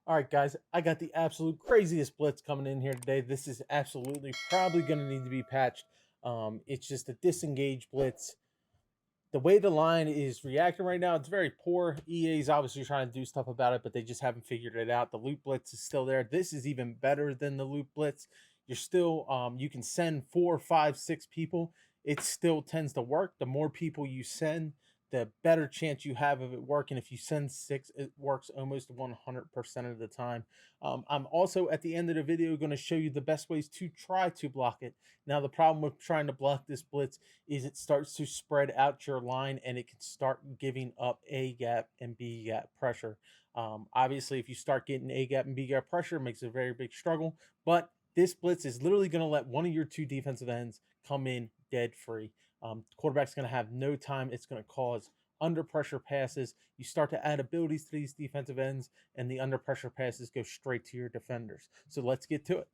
All right, guys, I got the absolute craziest blitz coming in here today. This is absolutely probably going to need to be patched. It's just a disengaged blitz. The way the line is reacting right now, it's very poor. EA is obviously trying to do stuff about it, but they just haven't figured it out. The loop blitz is still there. This is even better than the loop blitz. You're still, you can send 4, 5, 6 people. It still tends to work. The more people you send, the better chance you have of it working. If you send 6, it works almost 100% of the time. I'm also at the end of the video going to show you the best ways to try to block it. Now, the problem with trying to block this blitz is it starts to spread out your line and it can start giving up A gap and B gap pressure. Obviously, if you start getting A gap and B gap pressure, it makes it a very big struggle. But this blitz is literally going to let one of your two defensive ends come in dead free. Quarterback's going to have no time. It's going to cause under pressure passes. You start to add abilities to these defensive ends, and the under pressure passes go straight to your defenders. So let's get to it.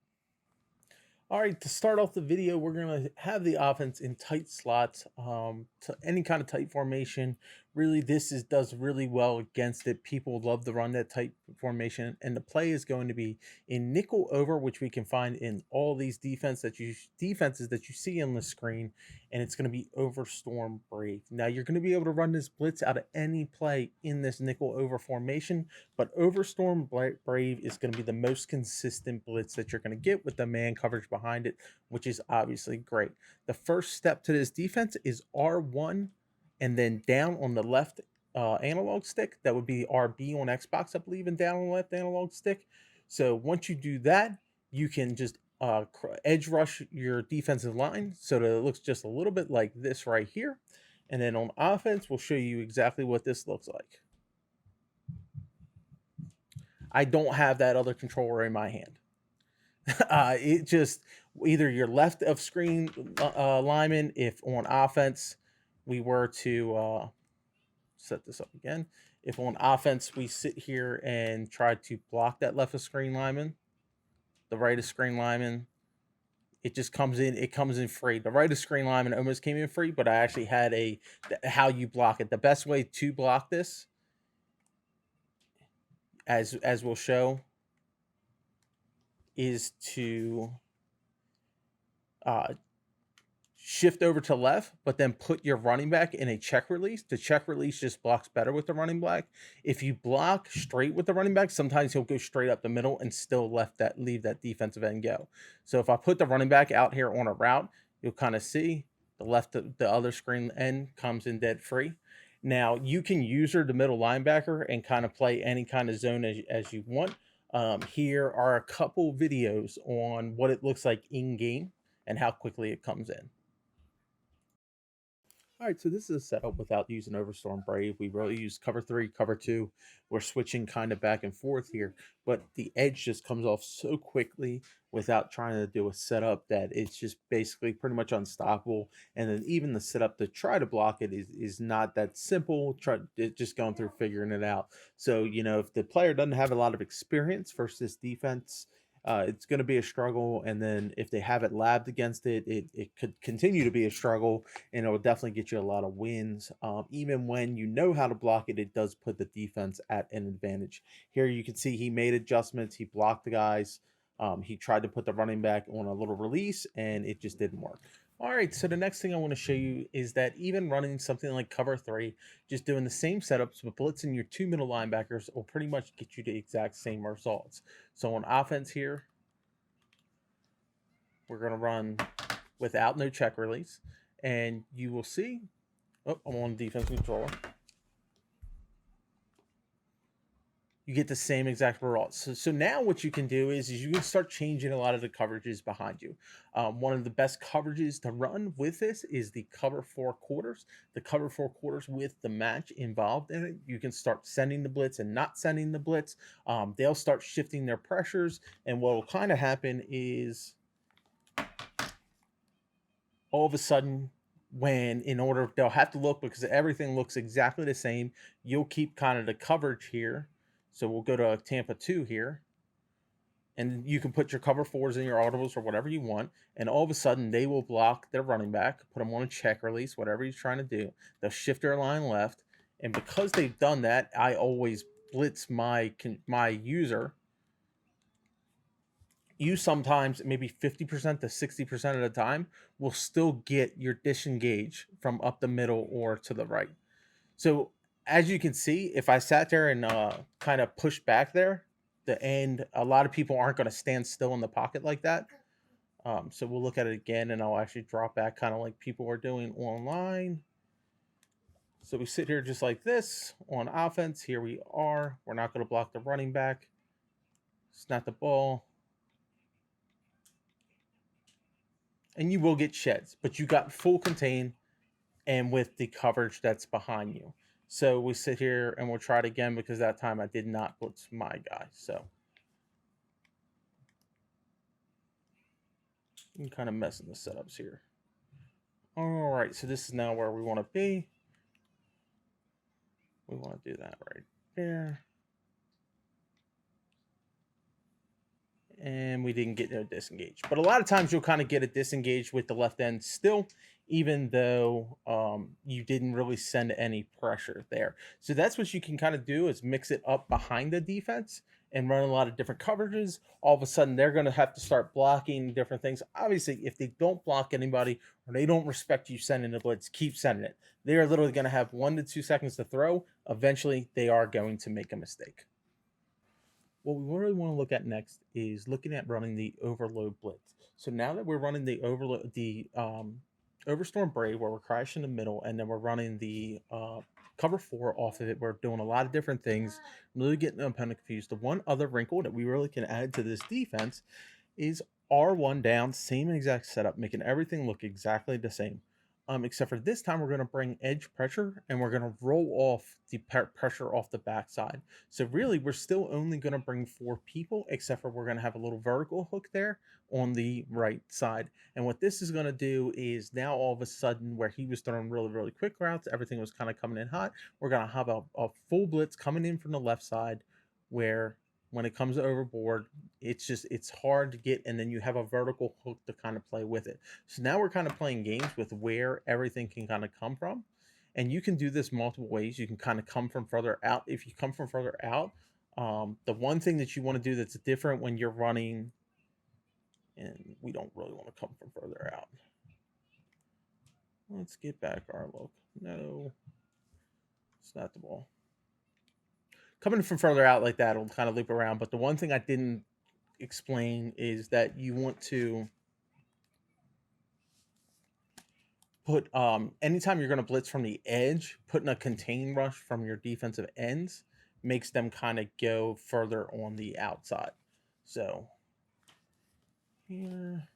All right, to start off the video, we're going to have the offense in tight slots, to any kind of tight formation. Really, does really well against it. People love to run that tight formation, and the play is going to be in nickel over, which we can find in all these defenses that you see on the screen, and it's going to be over storm brave. Now, you're going to be able to run this blitz out of any play in this nickel over formation, but over storm brave is going to be the most consistent blitz that you're going to get with the man coverage behind it, which is obviously great. The first step to this defense is R1 and then down on the left analog stick. That would be RB on Xbox, I believe, and down on the left analog stick. So once you do that, you can just edge rush your defensive line so that it looks just a little bit like this right here. And then on offense, we'll show you exactly what this looks like. I don't have that other controller in my hand. It just either your left of screen lineman, if on offense we were to set this up again, if on offense we sit here and try to block that left of screen lineman, the right of screen lineman, it just comes in free. The right of screen lineman almost came in free, but I actually had how you block it. The best way to block this, as we'll show, is to shift over to left, but then put your running back in a check release. The check release just blocks better with the running back. If you block straight with the running back, sometimes he'll go straight up the middle and still leave that defensive end go. So if I put the running back out here on a route, you'll kind of see the other screen end comes in dead free. Now you can use the middle linebacker and kind of play any kind of zone as you want. Here are a couple videos on what it looks like in game and how quickly it comes in. All right, so this is a setup without using Overstorm Brave. We really use cover 3, cover 2. We're switching kind of back and forth here, but the edge just comes off so quickly without trying to do a setup that it's just basically pretty much unstoppable. And then even the setup to try to block it is not that simple. Just going through figuring it out. So, if the player doesn't have a lot of experience versus defense, it's going to be a struggle. And then if they have it labbed against it, it could continue to be a struggle, and it will definitely get you a lot of wins. Even when you know how to block it, it does put the defense at an advantage. Here you can see he made adjustments. He blocked the guys. He tried to put the running back on a little release, and it just didn't work. All right, so the next thing I want to show you is that even running something like cover 3, just doing the same setups, but blitzing your 2 middle linebackers will pretty much get you the exact same results. So on offense here, we're going to run without no check release, and you will see, I'm on defense controller. You get the same exact results. So now what you can do is you can start changing a lot of the coverages behind you. One of the best coverages to run with this is the cover 4 quarters. The cover 4 quarters with the match involved in it. You can start sending the blitz and not sending the blitz. They'll start shifting their pressures, and what will kind of happen is all of a sudden, they'll have to look, because everything looks exactly the same. You'll keep kind of the coverage here. So we'll go to Tampa 2 here, and you can put your cover 4s in your audibles or whatever you want, and all of a sudden they will block their running back, put them on a check release, whatever he's trying to do. They'll shift their line left, and because they've done that, I always blitz my user you sometimes, maybe 50% to 60% of the time, will still get your disengage from up the middle or to the right. So as you can see, if I sat there and kind of pushed back there, the end, a lot of people aren't going to stand still in the pocket like that. So we'll look at it again, and I'll actually drop back kind of like people are doing online. So we sit here just like this on offense. Here we are. We're not going to block the running back. Snap the ball. And you will get sheds, but you got full contain and with the coverage that's behind you. So we sit here and we'll try it again because that time I did not blitz my guy. So I'm kind of messing the setups here. All right, so this is now where we want to be. We want to do that right there. And we didn't get no disengage. But a lot of times you'll kind of get a disengage with the left end still, even though you didn't really send any pressure there. So that's what you can kind of do, is mix it up behind the defense and run a lot of different coverages. All of a sudden, they're going to have to start blocking different things. Obviously, if they don't block anybody or they don't respect you sending the blitz, keep sending it. They are literally going to have 1 to 2 seconds to throw. Eventually, they are going to make a mistake. What we really want to look at next is looking at running the overload blitz. So now that we're running the overstorm braid, where we're crashing in the middle, and then we're running the cover 4 off of it, we're doing a lot of different things, really getting the opponent confused. The one other wrinkle that we really can add to this defense is R1 down, same exact setup, making everything look exactly the same. Except for this time, we're going to bring edge pressure and we're going to roll off the pressure off the backside. So really, we're still only going to bring 4 people, except for we're going to have a little vertical hook there on the right side. And what this is going to do is now all of a sudden, where he was throwing really, really quick routes, everything was kind of coming in hot. We're going to have a full blitz coming in from the left side, where when it comes overboard, it's hard to get, and then you have a vertical hook to kind of play with it. So now we're kind of playing games with where everything can kind of come from, and you can do this multiple ways. You can kind of come from further out. If you come from further out, the one thing that you want to do that's different when you're running, and we don't really want to come from further out. Let's get back our look. No, it's not the ball. Coming from further out like that will kind of loop around. But the one thing I didn't explain is that you want to put, anytime you're going to blitz from the edge, putting a contain rush from your defensive ends makes them kind of go further on the outside. So here,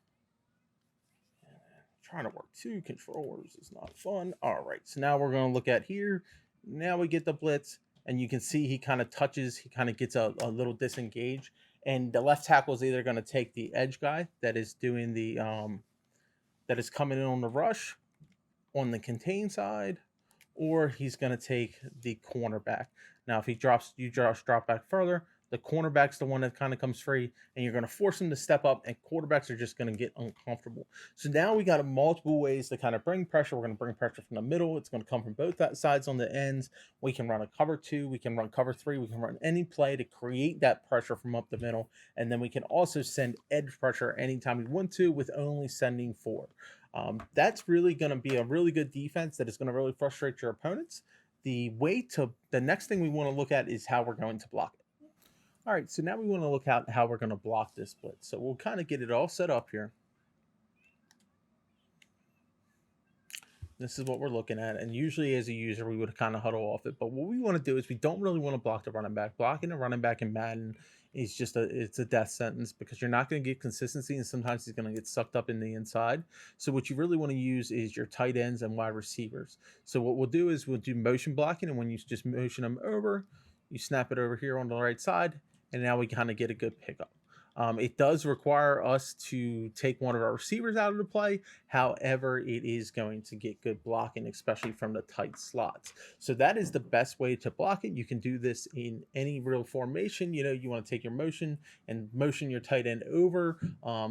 trying to work 2 controllers is not fun. All right, so now we're going to look at here. Now we get the blitz. And you can see he kind of touches, he kind of gets a little disengage. And the left tackle is either going to take the edge guy that is doing the, that is coming in on the rush on the contain side, or he's going to take the cornerback. Now, if he drops, you just drop back further, the cornerback's the one that kind of comes free, and you're going to force him to step up, and quarterbacks are just going to get uncomfortable. So now we got multiple ways to kind of bring pressure. We're going to bring pressure from the middle. It's going to come from both sides on the ends. We can run a cover 2. We can run cover 3. We can run any play to create that pressure from up the middle. And then we can also send edge pressure anytime we want to, with only sending 4. That's really going to be a really good defense that is going to really frustrate your opponents. The next thing we want to look at is how we're going to block it. All right, so now we want to look at how we're going to block this blitz. So we'll kind of get it all set up here. This is what we're looking at, and usually as a user, we would kind of huddle off it. But what we want to do is we don't really want to block the running back. Blocking a running back in Madden is it's a death sentence, because you're not going to get consistency, and sometimes he's going to get sucked up in the inside. So what you really want to use is your tight ends and wide receivers. So what we'll do is we'll do motion blocking, and when you just motion them over, you snap it over here on the right side, and now we kind of get a good pickup. It does require us to take one of our receivers out of the play. However, it is going to get good blocking, especially from the tight slots. So that is the best way to block it. You can do this in any real formation. You want to take your motion and motion your tight end over.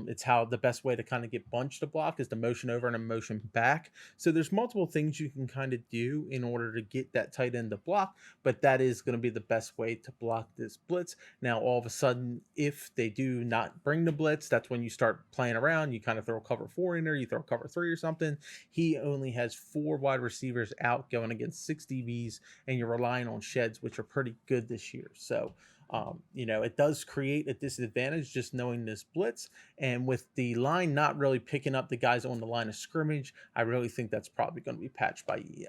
It's how the best way to kind of get bunched to block is to motion over and a motion back. So there's multiple things you can kind of do in order to get that tight end to block, but that is going to be the best way to block this blitz. Now, all of a sudden, if they do to not bring the blitz, that's when you start playing around. You kind of throw cover 4 in there, you throw cover 3 or something. He only has 4 wide receivers out going against 6 DBs, and you're relying on sheds, which are pretty good this year. So it does create a disadvantage just knowing this blitz. And with the line not really picking up the guys on the line of scrimmage, I really think that's probably going to be patched by EA.